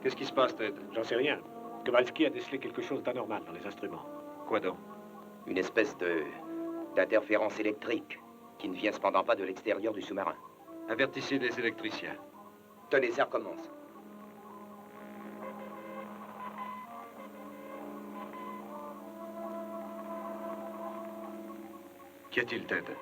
Qu'est-ce qui se passe, Ted? J'en sais rien. Kowalski a décelé quelque chose d'anormal dans les instruments. Quoi donc? Une espèce d'interférence électrique qui ne vient cependant pas de l'extérieur du sous-marin. Avertissez les électriciens. Tenez, ça recommence. Qu'y a-t-il, Ted?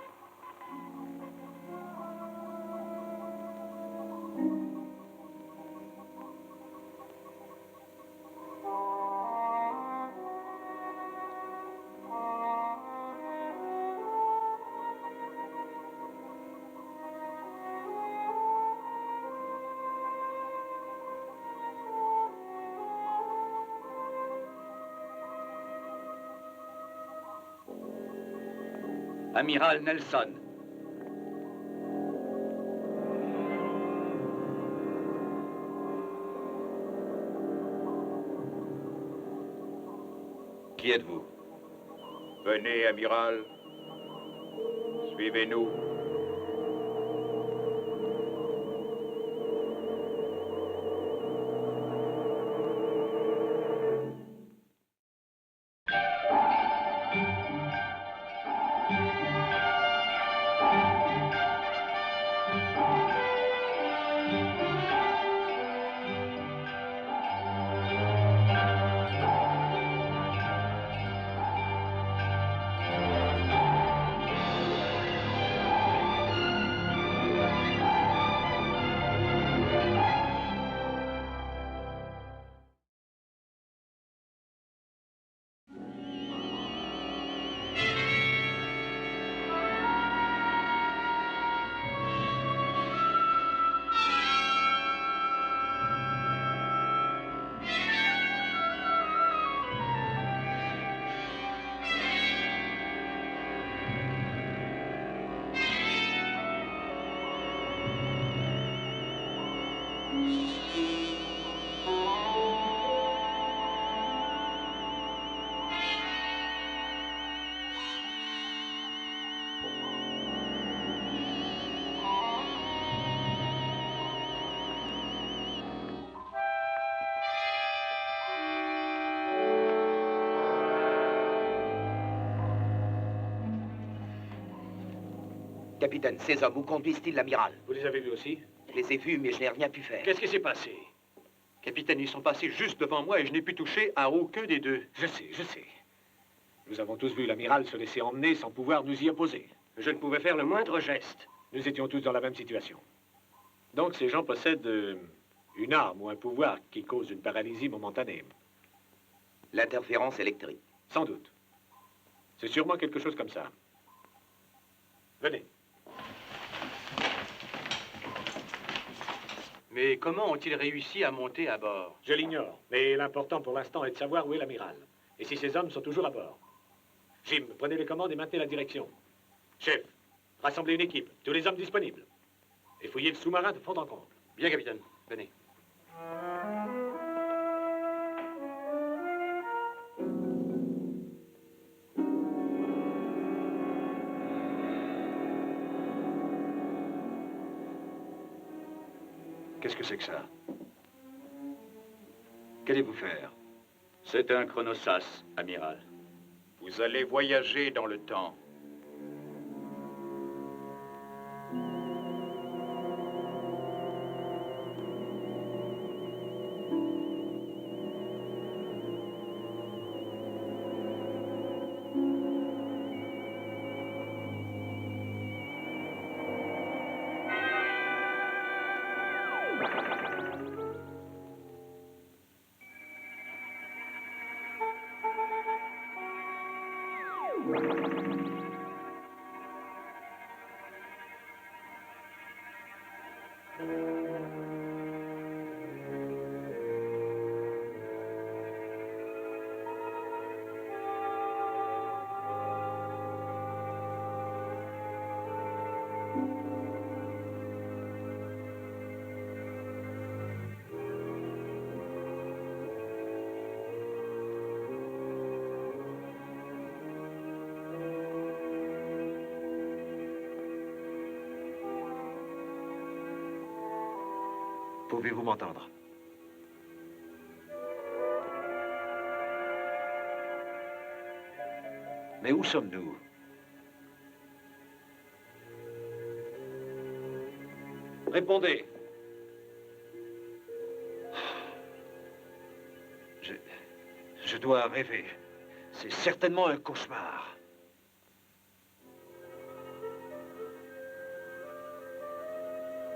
Amiral Nelson. Qui êtes-vous? Venez, amiral. Suivez-nous. Capitaine, ces hommes, où conduisent-ils l'amiral? Vous les avez vus aussi? Je les ai vus, mais je n'ai rien pu faire. Qu'est-ce qui s'est passé? Capitaine, ils sont passés juste devant moi et je n'ai pu toucher à aucun des deux. Je sais. Nous avons tous vu l'amiral se laisser emmener sans pouvoir nous y opposer. Je ne pouvais faire le moindre geste. Nous étions tous dans la même situation. Donc ces gens possèdent une arme ou un pouvoir qui cause une paralysie momentanée. L'interférence électrique. Sans doute. C'est sûrement quelque chose comme ça. Venez. Mais comment ont-ils réussi à monter à bord? Je l'ignore, mais l'important pour l'instant est de savoir où est l'amiral. Et si ces hommes sont toujours à bord. Jim, prenez les commandes et maintenez la direction. Chef, rassemblez une équipe, tous les hommes disponibles. Et fouillez le sous-marin de fond en comble. Bien, capitaine. Venez. Qu'est-ce que c'est que ça? Qu'allez-vous faire? C'est un chronosas, amiral. Vous allez voyager dans le temps. Pouvez-vous m'entendre? Mais où sommes-nous? Répondez. Je dois rêver. C'est certainement un cauchemar.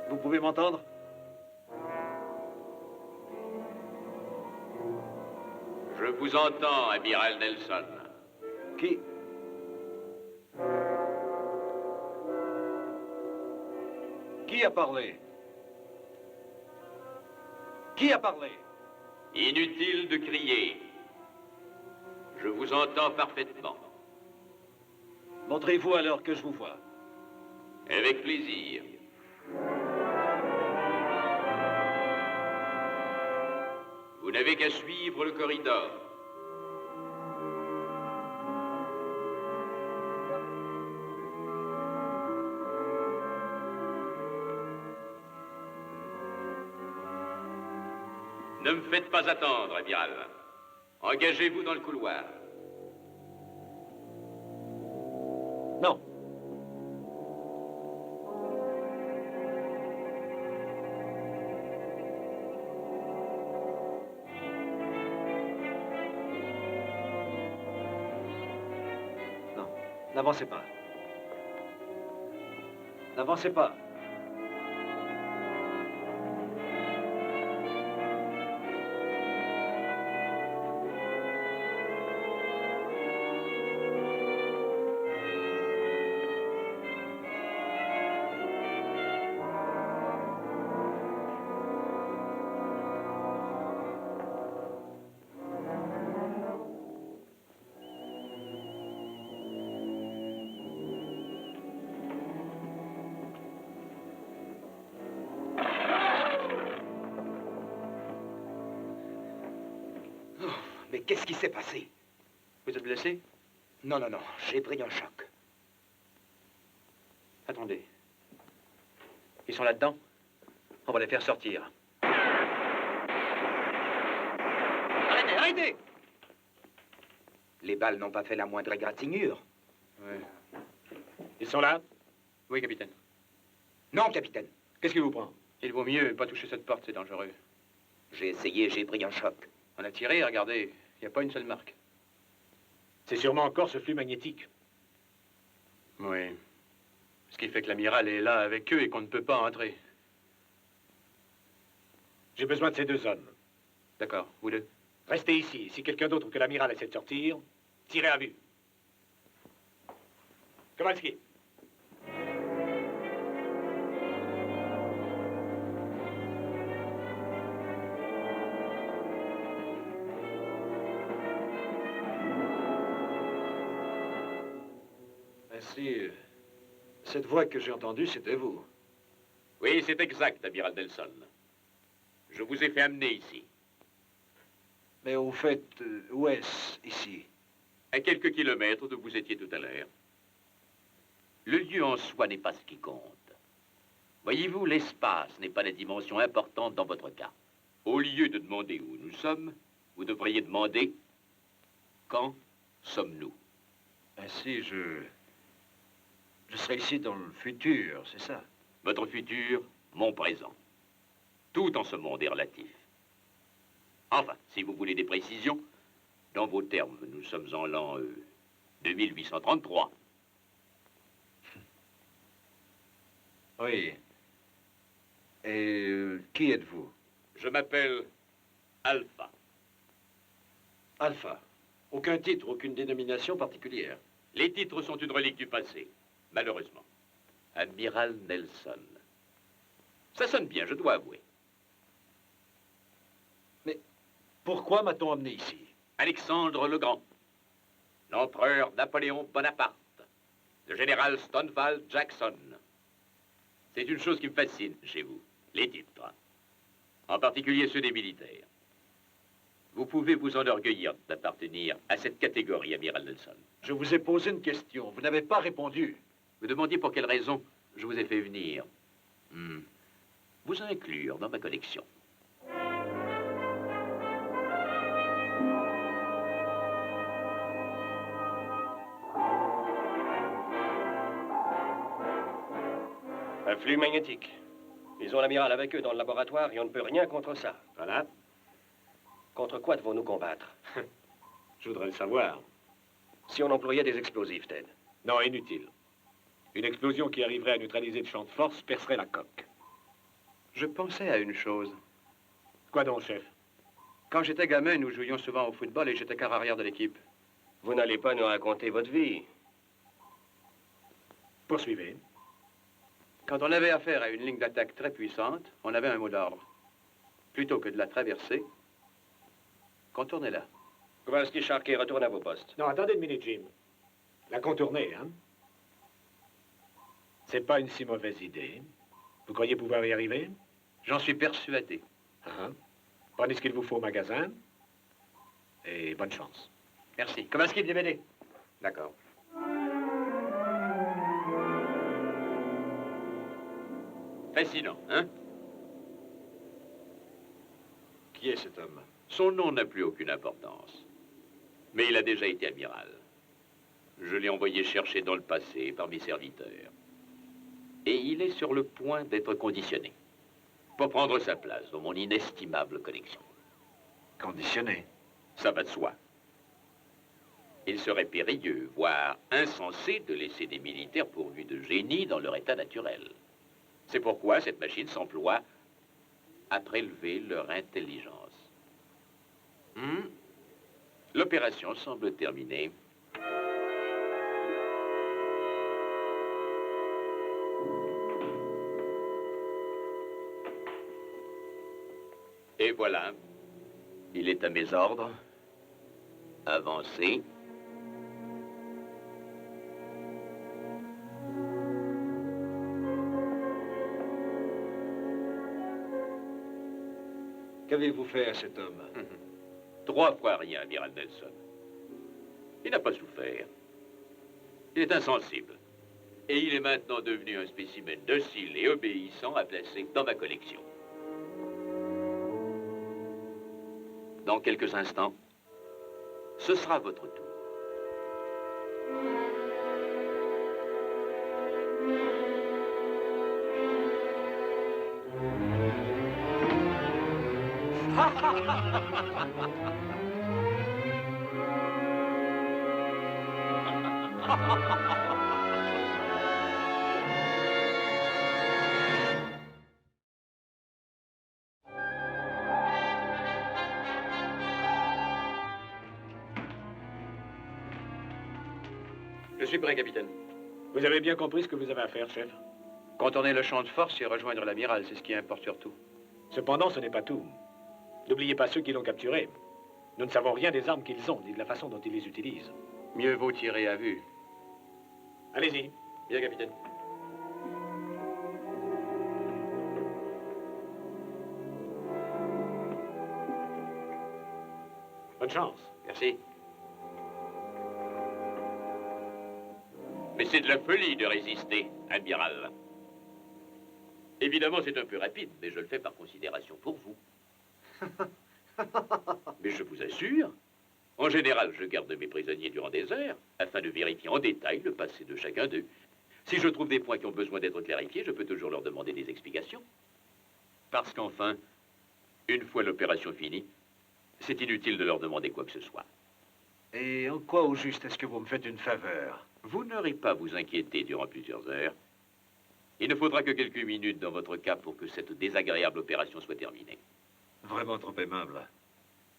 Vous pouvez m'entendre? Je vous entends, amiral Nelson. Qui? Qui a parlé? Qui a parlé? Inutile de crier. Je vous entends parfaitement. Montrez-vous alors que je vous vois. Avec plaisir. Vous n'avez qu'à suivre le corridor. Ne me faites pas attendre, amiral. Engagez-vous dans le couloir. Non. Non, n'avancez pas. N'avancez pas. Mais qu'est-ce qui s'est passé? Vous êtes blessé? Non, non, non, j'ai pris un choc. Attendez. Ils sont là-dedans? On va les faire sortir. Arrêtez, arrêtez! Les balles n'ont pas fait la moindre égratignure. Oui. Ils sont là? Oui, capitaine. Non, capitaine. Qu'est-ce qui vous prend? Il vaut mieux pas toucher cette porte, c'est dangereux. J'ai essayé, j'ai pris un choc. On a tiré, regardez, il n'y a pas une seule marque. C'est sûrement encore ce flux magnétique. Oui. Ce qui fait que l'amiral est là avec eux et qu'on ne peut pas entrer. J'ai besoin de ces deux hommes. D'accord, vous deux. Restez ici. Si quelqu'un d'autre que l'amiral essaie de sortir, tirez à vue. Kowalski. Ainsi, cette voix que j'ai entendue, c'était vous. Oui, c'est exact, amiral Nelson. Je vous ai fait amener ici. Mais au fait, où est-ce, ici? À quelques kilomètres d'où vous étiez tout à l'heure. Le lieu en soi n'est pas ce qui compte. Voyez-vous, l'espace n'est pas la dimension importante dans votre cas. Au lieu de demander où nous sommes, vous devriez demander quand sommes-nous? Ainsi, je serai ici dans le futur, c'est ça? Votre futur, mon présent. Tout en ce monde est relatif. Enfin, si vous voulez des précisions, dans vos termes, nous sommes en l'an 2833. Oui. Et qui êtes-vous? Je m'appelle Alpha. Alpha. Aucun titre, aucune dénomination particulière. Les titres sont une relique du passé, malheureusement. Amiral Nelson. Ça sonne bien, je dois avouer. Mais pourquoi m'a-t-on amené ici? Alexandre le Grand, l'empereur Napoléon Bonaparte, le général Stonewall Jackson. C'est une chose qui me fascine chez vous, les titres. En particulier ceux des militaires. Vous pouvez vous enorgueillir d'appartenir à cette catégorie, amiral Nelson. Je vous ai posé une question. Vous n'avez pas répondu. Vous demandiez pour quelle raison je vous ai fait venir. vous inclure dans ma collection. Un flux magnétique. Ils ont l'amiral avec eux dans le laboratoire et on ne peut rien contre ça. Voilà. Contre quoi devons-nous combattre? Je voudrais le savoir. Si on employait des explosifs, Ted. Non, inutile. Une explosion qui arriverait à neutraliser le champ de force percerait la coque. Je pensais à une chose. Quoi donc, chef? Quand j'étais gamin, nous jouions souvent au football et j'étais quart arrière de l'équipe. Vous n'allez pas nous raconter votre vie. Poursuivez. Quand on avait affaire à une ligne d'attaque très puissante, on avait un mot d'ordre. Plutôt que de la traverser, contournez-la. Kowalski, Sharkey, retourne à vos postes. Non, attendez une minute, Jim. La contourner, hein? C'est pas une si mauvaise idée. Vous croyez pouvoir y arriver? J'en suis persuadé. Ah. Prenez ce qu'il vous faut au magasin. Et bonne chance. Merci. Kowalski, viens m'aider. D'accord. Fascinant, hein? Qui est cet homme? Son nom n'a plus aucune importance. Mais il a déjà été amiral. Je l'ai envoyé chercher dans le passé par mes serviteurs. Et il est sur le point d'être conditionné pour prendre sa place dans mon inestimable collection. Conditionné. Ça va de soi. Il serait périlleux, voire insensé, de laisser des militaires pourvus de génie dans leur état naturel. C'est pourquoi cette machine s'emploie à prélever leur intelligence. L'opération semble terminée. Et voilà, il est à mes ordres. Avancez. Qu'avez-vous fait à cet homme? 3 fois rien, amiral Nelson. Il n'a pas souffert. Il est insensible. Et il est maintenant devenu un spécimen docile et obéissant à placer dans ma collection. Dans quelques instants, ce sera votre tour. Je suis prêt, capitaine. Vous avez bien compris ce que vous avez à faire, chef? Contourner le champ de force et rejoindre l'amiral, c'est ce qui importe surtout. Cependant, ce n'est pas tout. N'oubliez pas ceux qui l'ont capturé. Nous ne savons rien des armes qu'ils ont, ni de la façon dont ils les utilisent. Mieux vaut tirer à vue. Allez-y. Bien, capitaine. Bonne chance. Merci. Mais c'est de la folie de résister, amiral. Évidemment, c'est un peu rapide, mais je le fais par considération pour vous. Mais je vous assure, en général, je garde mes prisonniers durant des heures, afin de vérifier en détail le passé de chacun d'eux. Si je trouve des points qui ont besoin d'être clarifiés, je peux toujours leur demander des explications. Parce qu'enfin, une fois l'opération finie, c'est inutile de leur demander quoi que ce soit. Et en quoi au juste est-ce que vous me faites une faveur? Vous n'aurez pas à vous inquiéter durant plusieurs heures. Il ne faudra que quelques minutes dans votre cas pour que cette désagréable opération soit terminée. Vraiment trop aimable.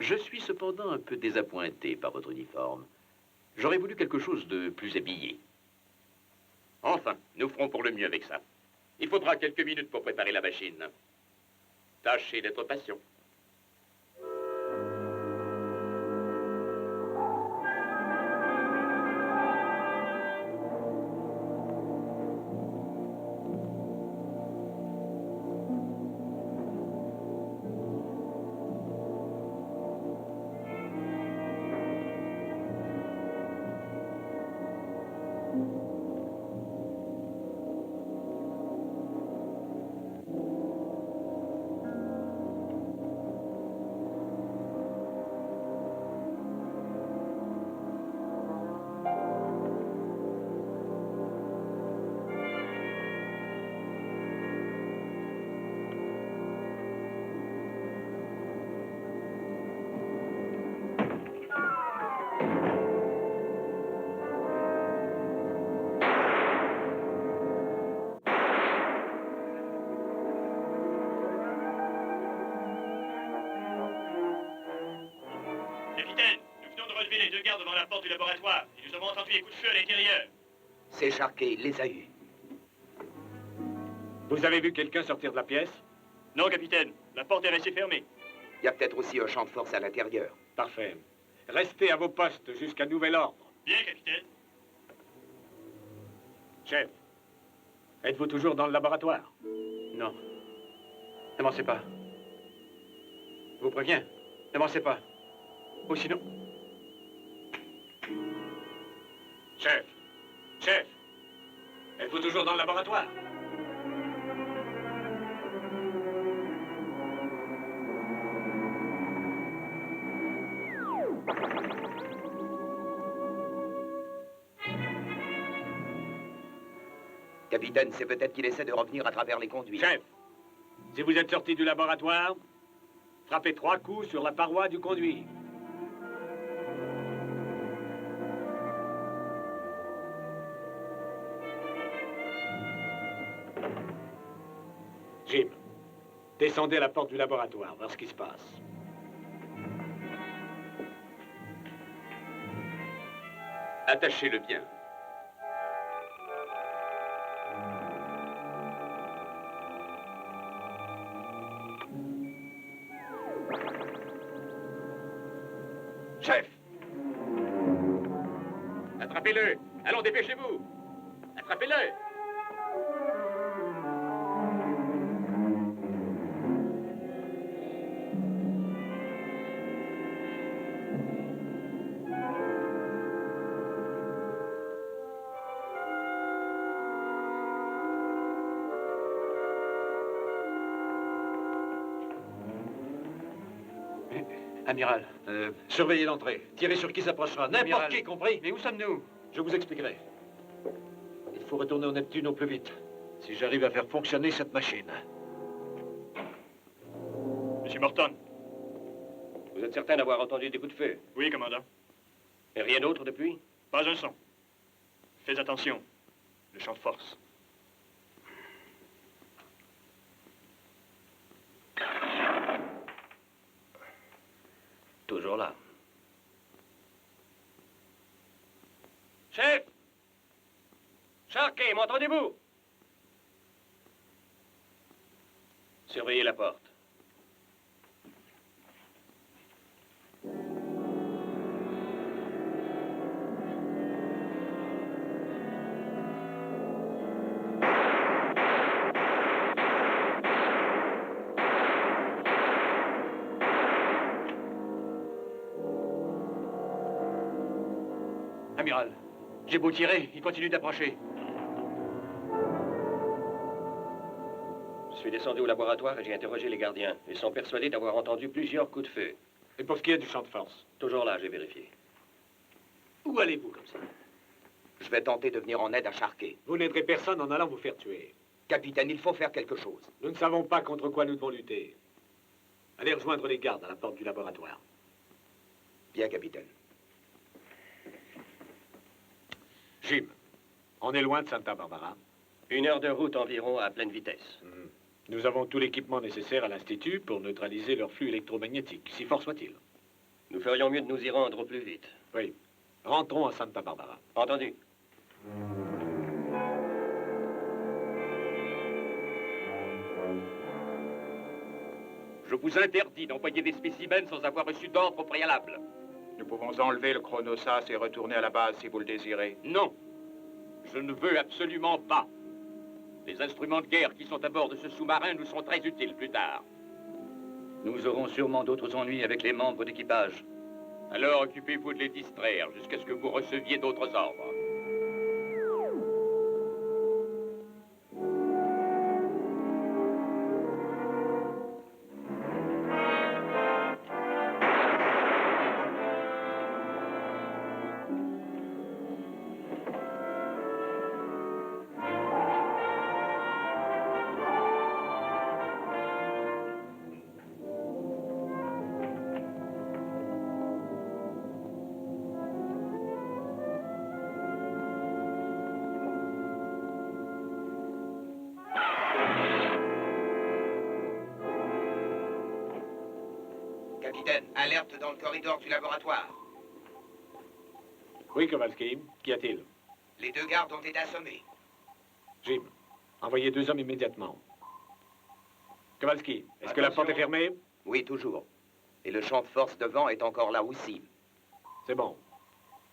Je suis cependant un peu désappointé par votre uniforme. J'aurais voulu quelque chose de plus habillé. Enfin, nous ferons pour le mieux avec ça. Il faudra quelques minutes pour préparer la machine. Tâchez d'être patient. levé les 2 gardes devant la porte du laboratoire et nous avons entendu les coups de feu à l'intérieur. C'est Charquet, il les a eus. Vous avez vu quelqu'un sortir de la pièce? Non, capitaine. La porte est restée fermée. Il y a peut-être aussi un champ de force à l'intérieur. Parfait. Restez à vos postes jusqu'à nouvel ordre. Bien, capitaine. Chef, êtes-vous toujours dans le laboratoire? Non. N'avancez pas. Je vous préviens. N'avancez pas. Ou sinon... Chef, chef, êtes-vous toujours dans le laboratoire? Capitaine, c'est peut-être qu'il essaie de revenir à travers les conduits. Chef, si vous êtes sorti du laboratoire, frappez 3 coups sur la paroi du conduit. Jim, descendez à la porte du laboratoire, voir ce qui se passe. Attachez-le bien. Chef! Attrapez-le. Allons, dépêchez-vous. Attrapez-le. Amiral. Surveillez l'entrée. Tirez sur qui s'approchera. N'importe Amiral. qui, compris? Mais où sommes-nous? Je vous expliquerai. Il faut retourner au Neptune au plus vite. Si j'arrive à faire fonctionner cette machine. Monsieur Morton. Vous êtes certain d'avoir entendu des coups de feu? Oui, commandant. Et rien d'autre depuis? Pas un son. Faites attention. Le champ de force. Toujours là. Chef! Charquet, m'entendez-vous? Surveillez la porte. Amiral, j'ai beau tirer, il continue d'approcher. Je suis descendu au laboratoire et j'ai interrogé les gardiens. Ils sont persuadés d'avoir entendu plusieurs coups de feu. Et pour ce qui est du champ de force? Toujours là, j'ai vérifié. Où allez-vous comme ça? Je vais tenter de venir en aide à Charquet. Vous n'aiderez personne en allant vous faire tuer. Capitaine, il faut faire quelque chose. Nous ne savons pas contre quoi nous devons lutter. Allez rejoindre les gardes à la porte du laboratoire. Bien, capitaine. Jim, on est loin de Santa Barbara. 1 heure de route environ à pleine vitesse. Nous avons tout l'équipement nécessaire à l'Institut pour neutraliser leur flux électromagnétique, si fort soit-il. Nous ferions mieux de nous y rendre au plus vite. Oui. Rentrons à Santa Barbara. Entendu. Je vous interdis d'envoyer des spécimens sans avoir reçu d'ordre au préalable. Nous pouvons enlever le chronosas et retourner à la base si vous le désirez. Non. Je ne veux absolument pas. Les instruments de guerre qui sont à bord de ce sous-marin nous seront très utiles plus tard. Nous aurons sûrement d'autres ennuis avec les membres d'équipage. Alors occupez-vous de les distraire jusqu'à ce que vous receviez d'autres ordres. Capitaine, alerte dans le corridor du laboratoire. Oui, Kowalski. Qu'y a-t-il? Les 2 gardes ont été assommés. Jim, envoyez 2 hommes immédiatement. Kowalski, est-ce que la porte est fermée? Oui, toujours. Et le champ de force devant est encore là aussi. C'est bon.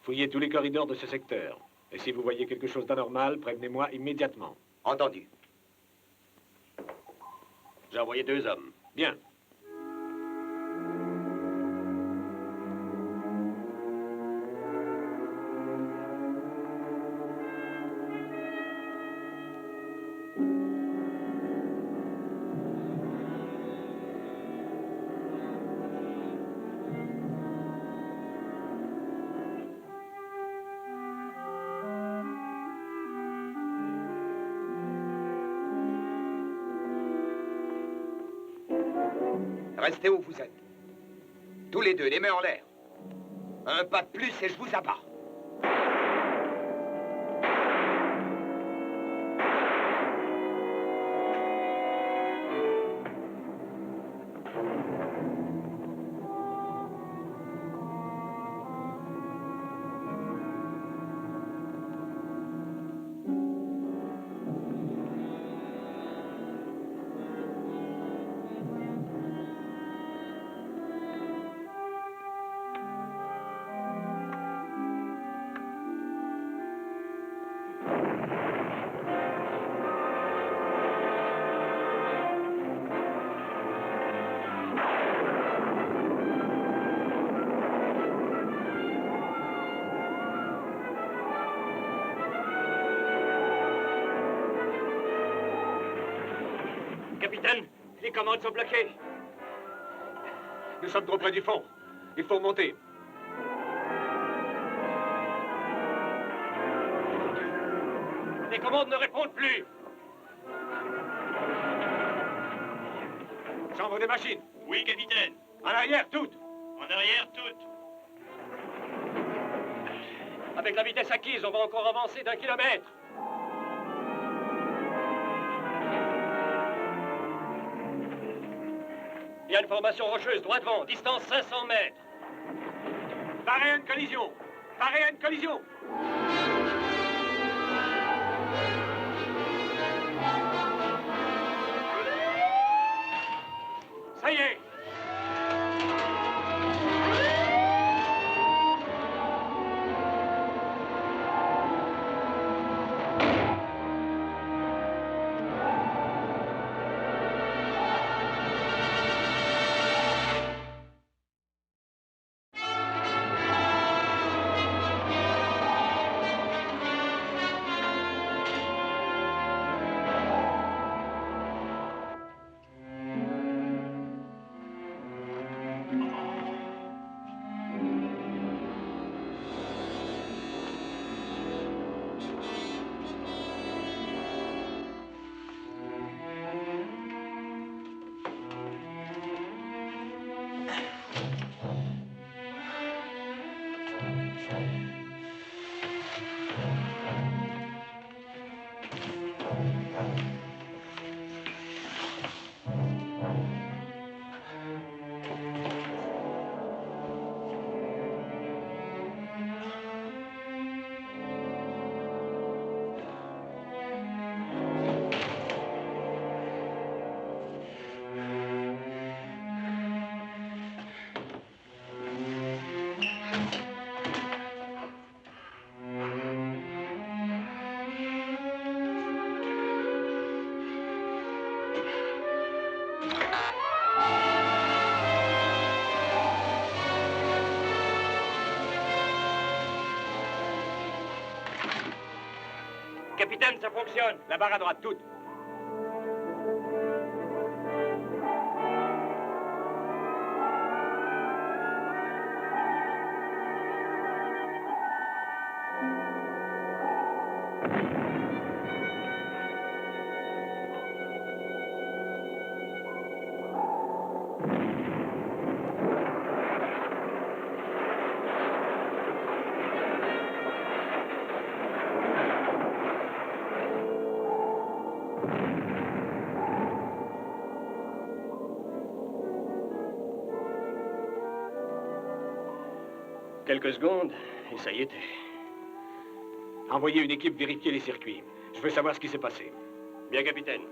Fouillez tous les corridors de ce secteur. Et si vous voyez quelque chose d'anormal, prévenez-moi immédiatement. Entendu. J'ai envoyé 2 hommes. Bien. Restez où vous êtes. Tous les 2, les mains en l'air. Un pas de plus et je vous abats. Capitaine, les commandes sont bloquées. Nous sommes trop près du fond. Il faut monter. Les commandes ne répondent plus. Chambre des machines. Oui, capitaine. En arrière, toutes. En arrière, toutes. Avec la vitesse acquise, on va encore avancer d'1 kilomètre. Il y a une formation rocheuse, droit devant, distance 500 mètres. Paré à une collision. Paré à une collision. Ça y est. Capitaine, ça fonctionne. La barre à droite, toute. Quelques secondes, et ça y était. Envoyez une équipe vérifier les circuits. Je veux savoir ce qui s'est passé. Bien, capitaine.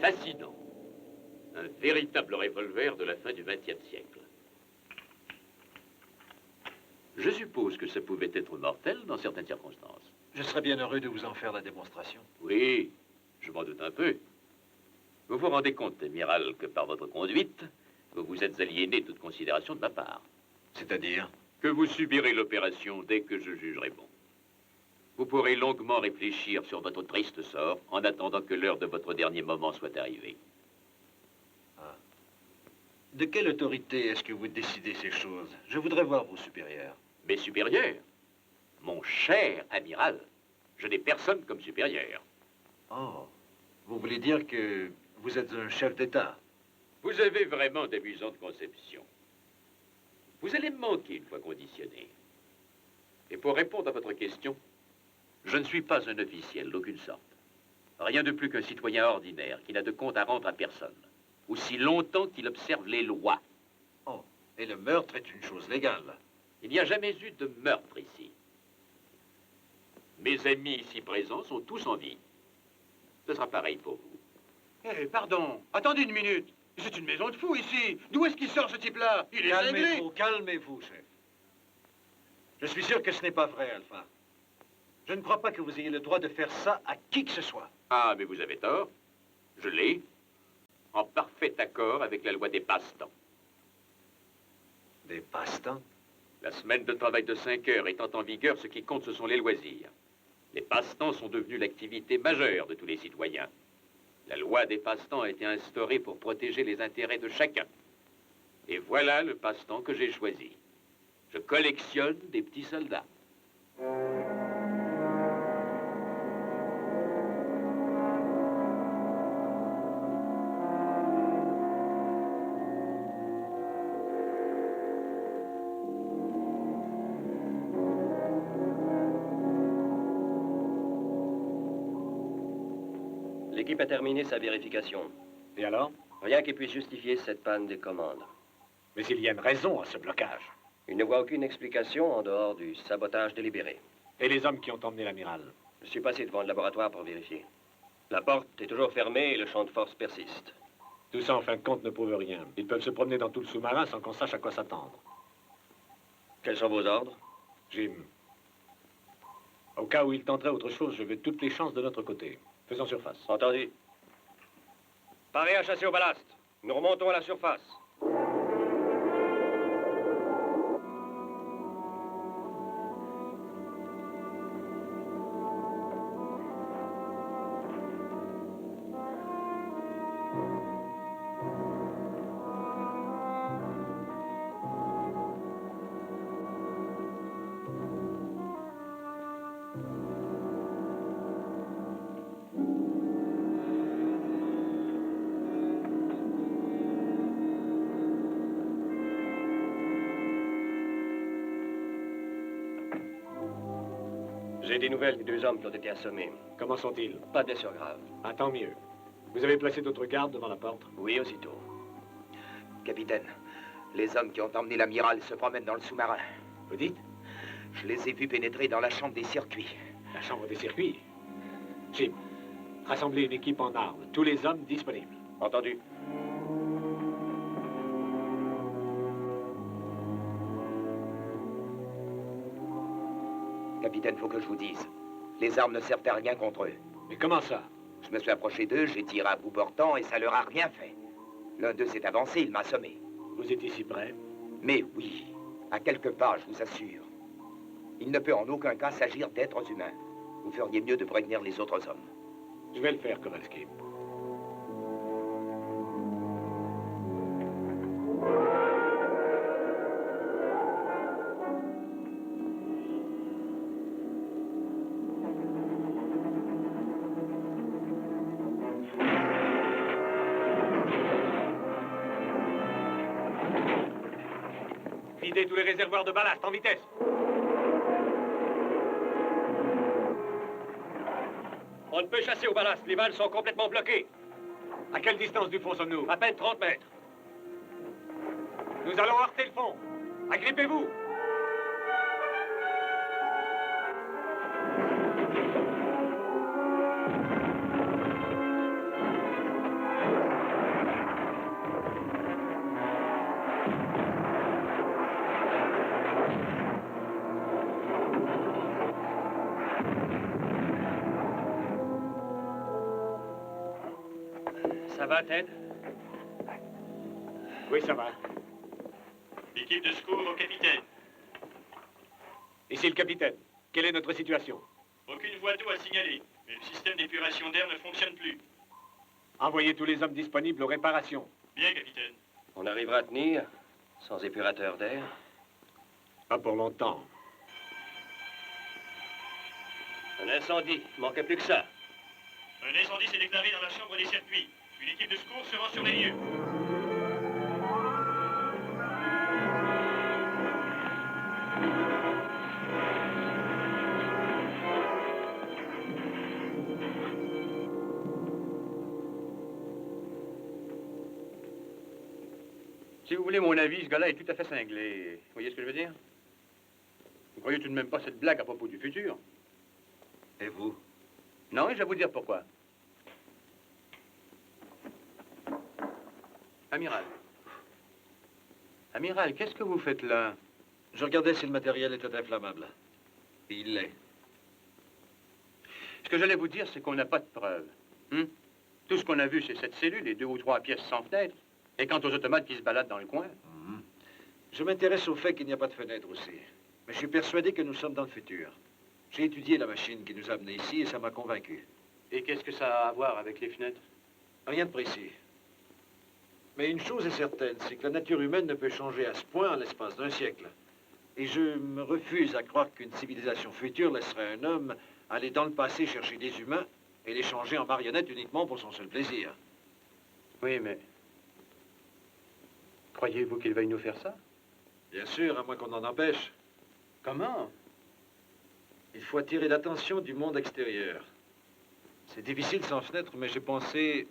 Fascinant. Un véritable revolver de la fin du XXe siècle. Je suppose que ça pouvait être mortel dans certaines circonstances. Je serais bien heureux de vous en faire la démonstration. Oui, je m'en doute un peu. Vous vous rendez compte, amiral, que par votre conduite, vous vous êtes aliéné toute considération de ma part. C'est-à-dire? Que vous subirez l'opération dès que je jugerai bon. Vous pourrez longuement réfléchir sur votre triste sort en attendant que l'heure de votre dernier moment soit arrivée. De quelle autorité est-ce que vous décidez ces choses? Je voudrais voir vos supérieurs. Mes supérieurs? Mon cher amiral, je n'ai personne comme supérieur. Oh, vous voulez dire que vous êtes un chef d'État? Vous avez vraiment d'amusantes conceptions. Vous allez me manquer une fois conditionné. Et pour répondre à votre question, je ne suis pas un officiel d'aucune sorte. Rien de plus qu'un citoyen ordinaire qui n'a de compte à rendre à personne, aussi longtemps qu'il observe les lois. Oh, et le meurtre est une chose légale. Il n'y a jamais eu de meurtre ici. Mes amis ici présents sont tous en vie. Ce sera pareil pour vous. Eh, pardon, attendez une minute. C'est une maison de fous ici. D'où est-ce qu'il sort ce type-là? Il est cinglé. Calmez-vous, calmez-vous, chef. Je suis sûr que ce n'est pas vrai, Alpha. Je ne crois pas que vous ayez le droit de faire ça à qui que ce soit. Ah, mais vous avez tort. Je l'ai. En parfait accord avec la loi des passe-temps. Des passe-temps? La semaine de travail de 5 heures étant en vigueur, ce qui compte, ce sont les loisirs. Les passe-temps sont devenus l'activité majeure de tous les citoyens. La loi des passe-temps a été instaurée pour protéger les intérêts de chacun. Et voilà le passe-temps que j'ai choisi. Je collectionne des petits soldats. L'équipe a terminé sa vérification. Et alors? Rien qui puisse justifier cette panne des commandes. Mais il y a une raison à ce blocage. Il ne voit aucune explication en dehors du sabotage délibéré. Et les hommes qui ont emmené l'amiral? Je suis passé devant le laboratoire pour vérifier. La porte est toujours fermée et le champ de force persiste. Tout ça, en fin de compte, ne prouve rien. Ils peuvent se promener dans tout le sous-marin sans qu'on sache à quoi s'attendre. Quels sont vos ordres? Jim, au cas où ils tenteraient autre chose, je veux toutes les chances de notre côté. Faisons surface. Entendu. Parez à chasser au ballast. Nous remontons à la surface. J'ai des nouvelles des 2 hommes qui ont été assommés. Comment sont-ils? Pas de blessures graves. Ah, tant mieux. Vous avez placé d'autres gardes devant la porte? Oui, aussitôt. Capitaine, les hommes qui ont emmené l'amiral se promènent dans le sous-marin. Vous dites? Je les ai vus pénétrer dans la chambre des circuits. La chambre des circuits. Jim, rassemblez une équipe en armes. Tous les hommes disponibles. Entendu. Capitaine, faut que je vous dise. Les armes ne servent à rien contre eux. Mais comment ça? Je me suis approché d'eux, j'ai tiré à bout portant et ça leur a rien fait. L'un d'eux s'est avancé, il m'a assommé. Vous étiez si près? Mais oui, à quelques pas, je vous assure. Il ne peut en aucun cas s'agir d'êtres humains. Vous feriez mieux de prévenir les autres hommes. Je vais le faire, Kowalski. Videz tous les réservoirs de ballast en vitesse. On ne peut chasser au ballast. Les vannes sont complètement bloquées. À quelle distance du fond sommes-nous? À peine 30 mètres. Nous allons heurter le fond. Agrippez-vous. Ça va, Ted? Oui, ça va. L'équipe de secours au capitaine. Ici le capitaine. Quelle est notre situation? Aucune voie d'eau à signaler, mais le système d'épuration d'air ne fonctionne plus. Envoyez tous les hommes disponibles aux réparations. Bien, capitaine. On arrivera à tenir sans épurateur d'air. Pas pour longtemps. Un incendie. Il manquait plus que ça. Un incendie s'est déclaré dans la chambre des circuits. Une équipe de secours se rend sur les lieux. Si vous voulez mon avis, ce gars-là est tout à fait cinglé. Vous voyez ce que je veux dire? Vous croyez tout de même pas cette blague à propos du futur? Et vous? Non, et je vais vous dire pourquoi. Amiral. Amiral, qu'est-ce que vous faites là? Je regardais si le matériel était inflammable. Et il l'est. Ce que j'allais vous dire, c'est qu'on n'a pas de preuves. Tout ce qu'on a vu, c'est cette cellule et 2 ou 3 pièces sans fenêtre. Et quant aux automates qui se baladent dans le coin... Je m'intéresse au fait qu'il n'y a pas de fenêtre aussi. Mais je suis persuadé que nous sommes dans le futur. J'ai étudié la machine qui nous a amenés ici et ça m'a convaincu. Et qu'est-ce que ça a à voir avec les fenêtres? Rien de précis. Mais une chose est certaine, c'est que la nature humaine ne peut changer à ce point en l'espace d'un siècle. Et je me refuse à croire qu'une civilisation future laisserait un homme aller dans le passé chercher des humains et les changer en marionnettes uniquement pour son seul plaisir. Oui, mais... Croyez-vous qu'il veuille nous faire ça? Bien sûr, à moins qu'on en empêche. Comment? Il faut attirer l'attention du monde extérieur. C'est difficile sans fenêtre, mais j'ai pensé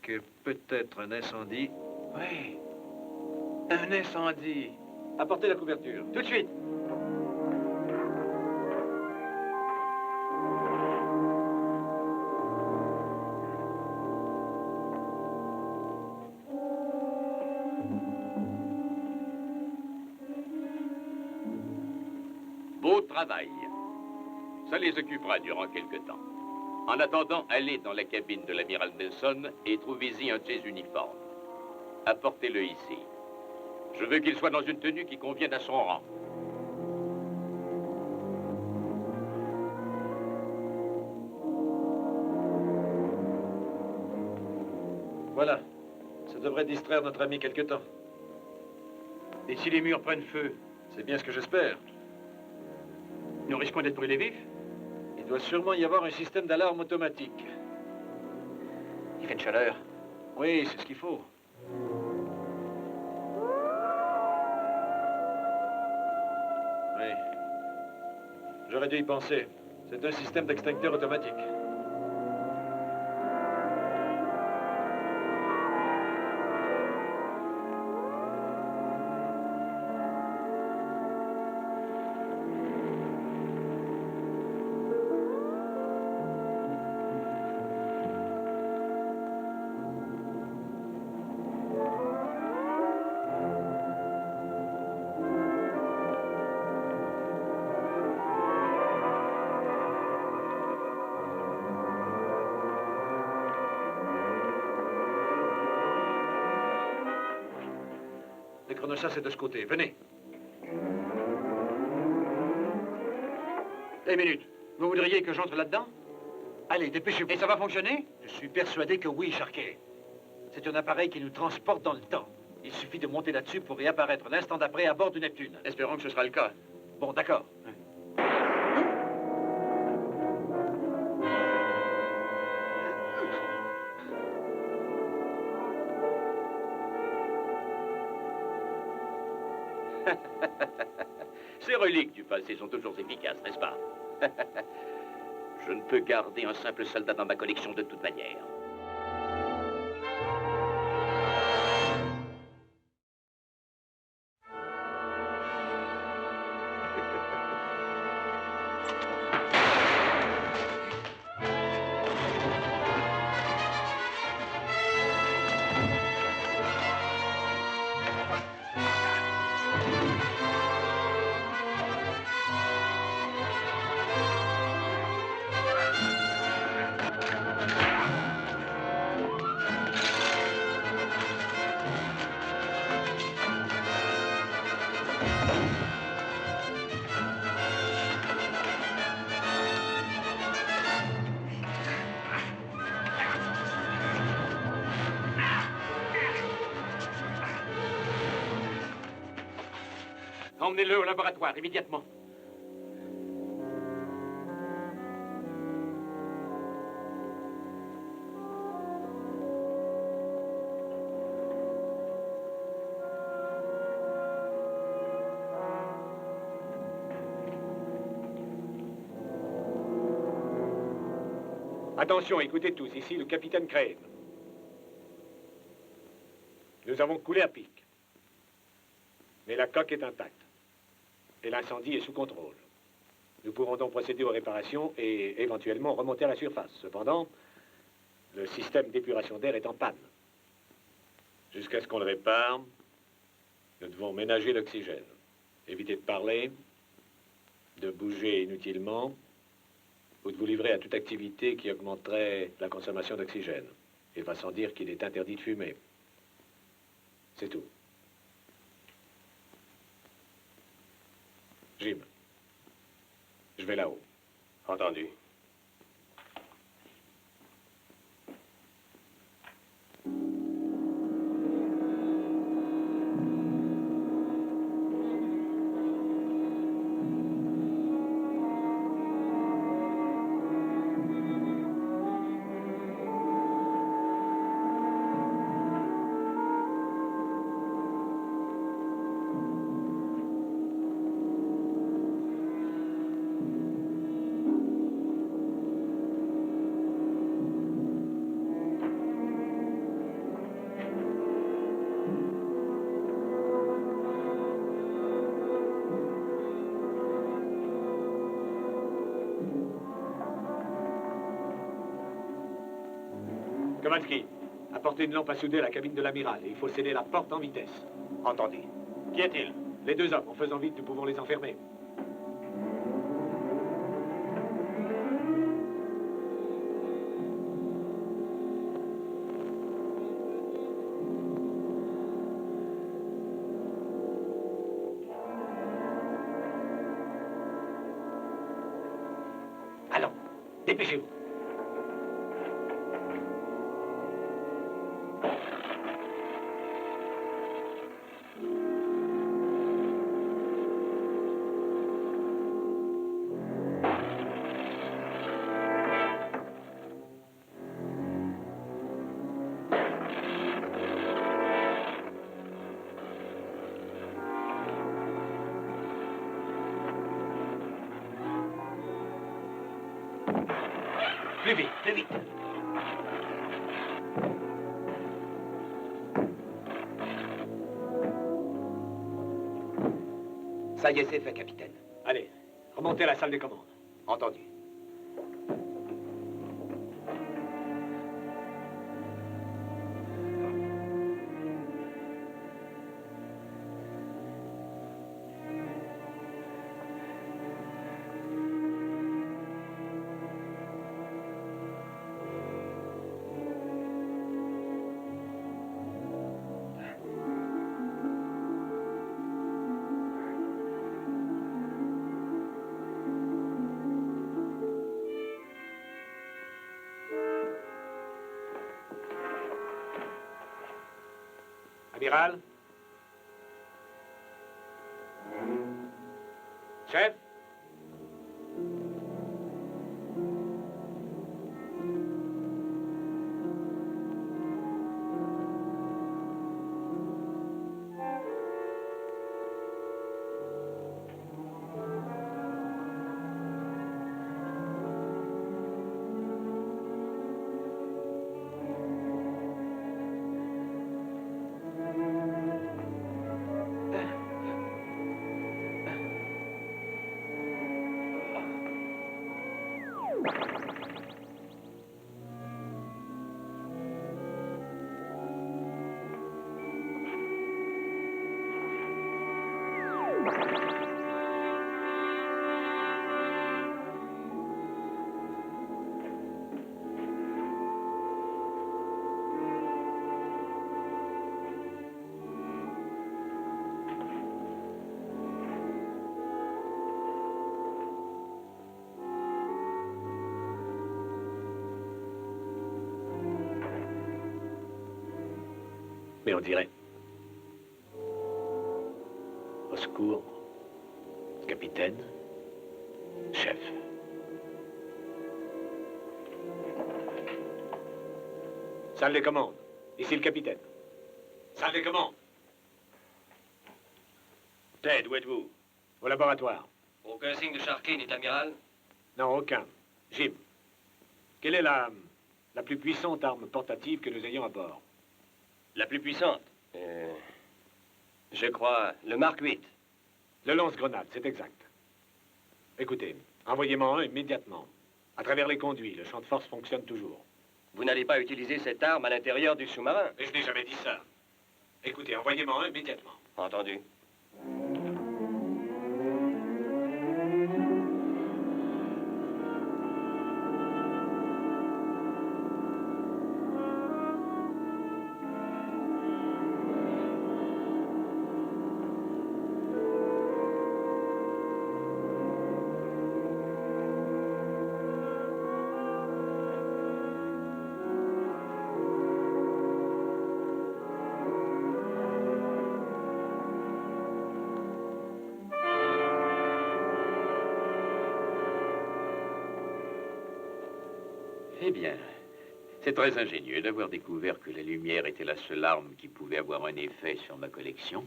que peut-être un incendie... Oui. Un incendie. Apportez la couverture. Tout de suite. Beau travail. Ça les occupera durant quelque temps. En attendant, allez dans la cabine de l'amiral Nelson et trouvez-y un de ses uniformes. Apportez-le ici. Je veux qu'il soit dans une tenue qui convienne à son rang. Voilà. Ça devrait distraire notre ami quelque temps. Et si les murs prennent feu? C'est bien ce que j'espère. Nous risquons d'être brûlés vifs? Il doit sûrement y avoir un système d'alarme automatique. Il fait une chaleur. Oui, c'est ce qu'il faut. Oui. J'aurais dû y penser. C'est un système d'extincteur automatique. Le chronostat, c'est de ce côté. Venez. Une minute. Vous voudriez que j'entre là-dedans? Allez, dépêchez-vous. Et ça va fonctionner? Je suis persuadé que oui, Charquet. C'est un appareil qui nous transporte dans le temps. Il suffit de monter là-dessus pour réapparaître l'instant d'après à bord du Neptune. Espérons que ce sera le cas. Bon, d'accord. Ces reliques du passé sont toujours efficaces, n'est-ce pas? Je ne peux garder un simple soldat dans ma collection de toute manière. Emmenez-le au laboratoire, immédiatement. Attention, écoutez tous, ici le capitaine Crane. Nous avons coulé à pic. Mais la coque est intacte. Et l'incendie est sous contrôle. Nous pourrons donc procéder aux réparations et éventuellement remonter à la surface. Cependant, le système d'épuration d'air est en panne. Jusqu'à ce qu'on le répare, nous devons ménager l'oxygène. Éviter de parler, de bouger inutilement, ou de vous livrer à toute activité qui augmenterait la consommation d'oxygène. Il va sans dire qu'il est interdit de fumer. C'est tout. Jim, je vais là-haut. Entendu. Kowalski, apportez une lampe à souder à la cabine de l'amiral et il faut sceller la porte en vitesse. Entendu. Qu'y a-t-il? Les deux hommes, en faisant vite, nous pouvons les enfermer. Allons, dépêchez-vous. Plus vite, plus vite. Ça y est, c'est fait, capitaine. Allez, remontez à la salle des commandes. Entendu. Amiral? Chef? Mais on dirait. Au secours, capitaine, chef. Salle des commandes. Ici le capitaine. Salle des commandes. Ted, où êtes-vous? Au laboratoire. Aucun signe de Sharkin, amiral? Non, aucun. Jim, quelle est la plus puissante arme portative que nous ayons à bord? La plus puissante? Je crois le Mark 8. Le lance-grenade, c'est exact. Écoutez, envoyez-moi un immédiatement. À travers les conduits, le champ de force fonctionne toujours. Vous n'allez pas utiliser cette arme à l'intérieur du sous-marin? Et je n'ai jamais dit ça. Écoutez, envoyez-moi un immédiatement. Entendu. Eh bien, c'est très ingénieux d'avoir découvert que la lumière était la seule arme qui pouvait avoir un effet sur ma collection.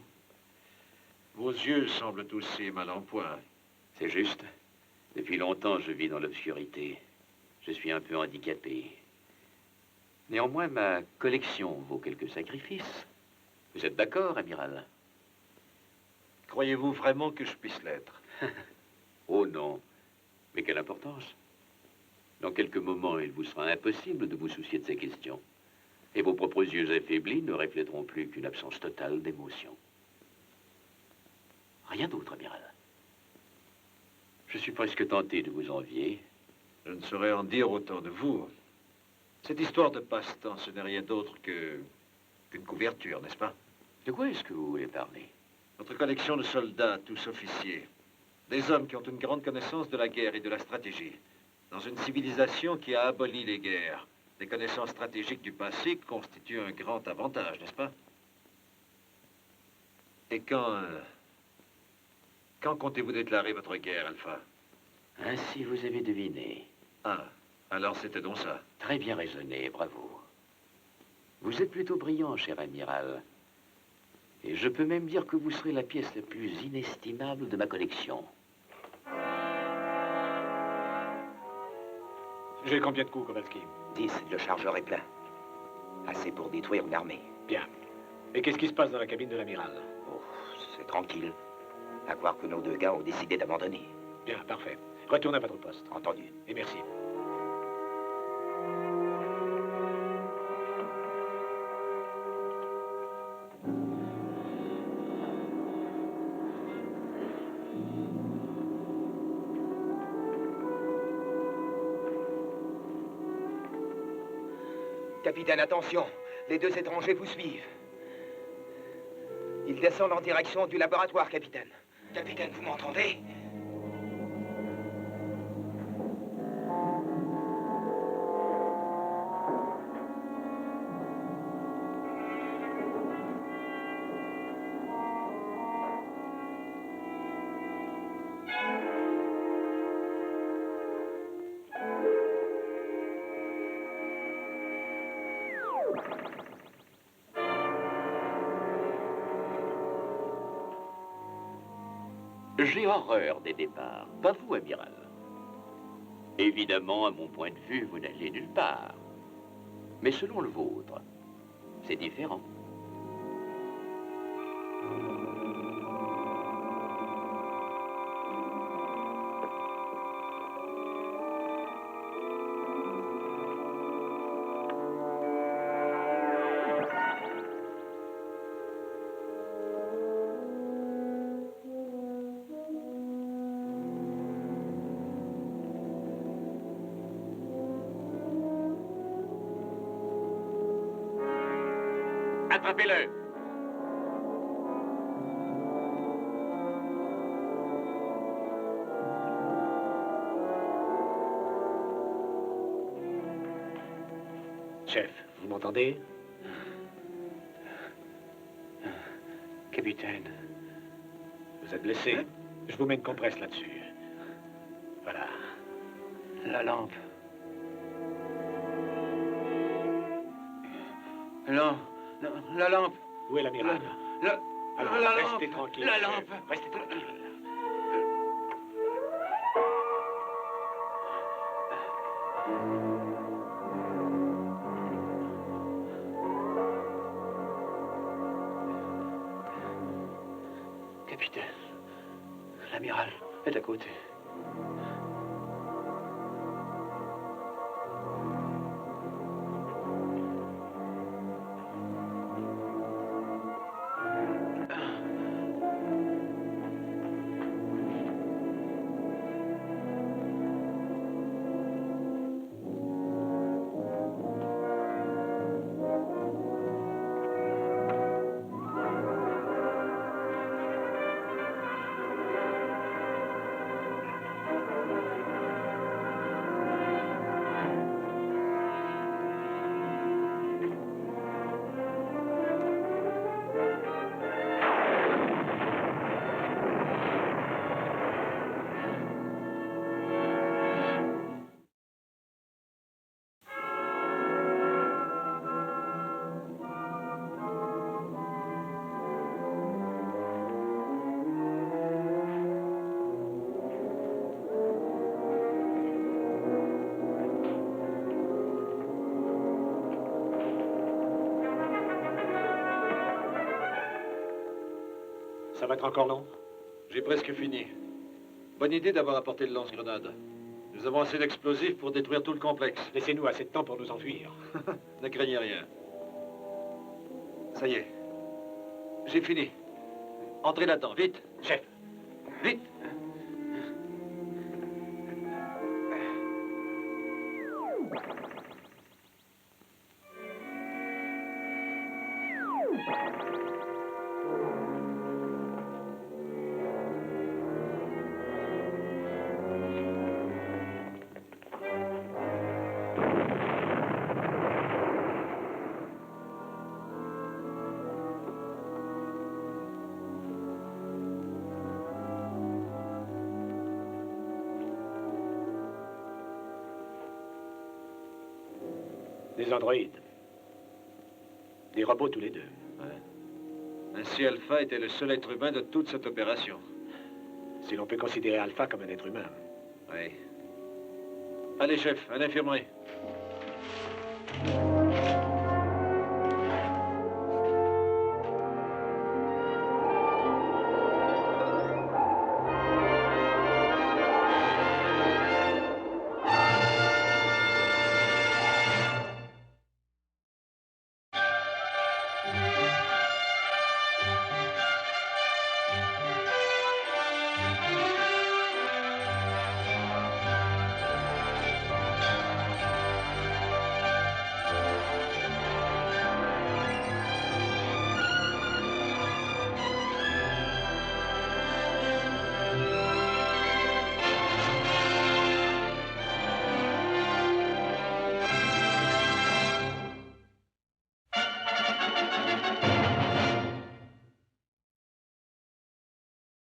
Vos yeux semblent aussi mal en point. C'est juste. Depuis longtemps, je vis dans l'obscurité. Je suis un peu handicapé. Néanmoins, ma collection vaut quelques sacrifices. Vous êtes d'accord, amiral? Croyez-vous vraiment que je puisse l'être? Oh non. Mais quelle importance. Dans quelques moments, il vous sera impossible de vous soucier de ces questions. Et vos propres yeux affaiblis ne reflèteront plus qu'une absence totale d'émotion. Rien d'autre, amiral. Je suis presque tenté de vous envier. Je ne saurais en dire autant de vous. Cette histoire de passe-temps, ce n'est rien d'autre qu'une couverture, n'est-ce pas? De quoi est-ce que vous voulez parler? Notre collection de soldats, tous officiers. Des hommes qui ont une grande connaissance de la guerre et de la stratégie. Dans une civilisation qui a aboli les guerres, les connaissances stratégiques du passé constituent un grand avantage, n'est-ce pas? Et quand comptez-vous déclarer votre guerre, Alpha? Ainsi, vous avez deviné. Ah, alors c'était donc ça. Très bien raisonné, bravo. Vous êtes plutôt brillant, cher amiral. Et je peux même dire que vous serez la pièce la plus inestimable de ma collection. J'ai combien de coups, Kowalski? 10, le chargeur est plein. Assez pour détruire une armée. Bien. Et qu'est-ce qui se passe dans la cabine de l'amiral? Oh, c'est tranquille. À croire que nos deux gars ont décidé d'abandonner. Bien, parfait. Retournez à votre poste. Entendu. Et merci. Capitaine, attention. Les deux étrangers vous suivent. Ils descendent en direction du laboratoire, capitaine. Capitaine, vous m'entendez? J'ai horreur des départs. Pas vous, amiral. Évidemment, à mon point de vue, vous n'allez nulle part. Mais selon le vôtre, c'est différent. Attrapez-le. Chef, vous m'entendez? Capitaine. Vous êtes blessé? Je vous mets une compresse là-dessus. Voilà. La lampe. Non, non, la lampe. Où est l'amiral? Alors, la restez lampe. tranquille. La chef. lampe. Restez tranquille. Capitaine, l'amiral est à côté. Ça va être encore long? J'ai presque fini. Bonne idée d'avoir apporté le lance-grenade. Nous avons assez d'explosifs pour détruire tout le complexe. Laissez-nous assez de temps pour nous enfuir. Ne craignez rien. Ça y est. J'ai fini. Entrez là-dedans, vite. Chef, Vite. des androïdes. Des robots tous les deux. Ouais. Ainsi, Alpha était le seul être humain de toute cette opération. Si l'on peut considérer Alpha comme un être humain. Oui. Allez, chef, un infirmerie.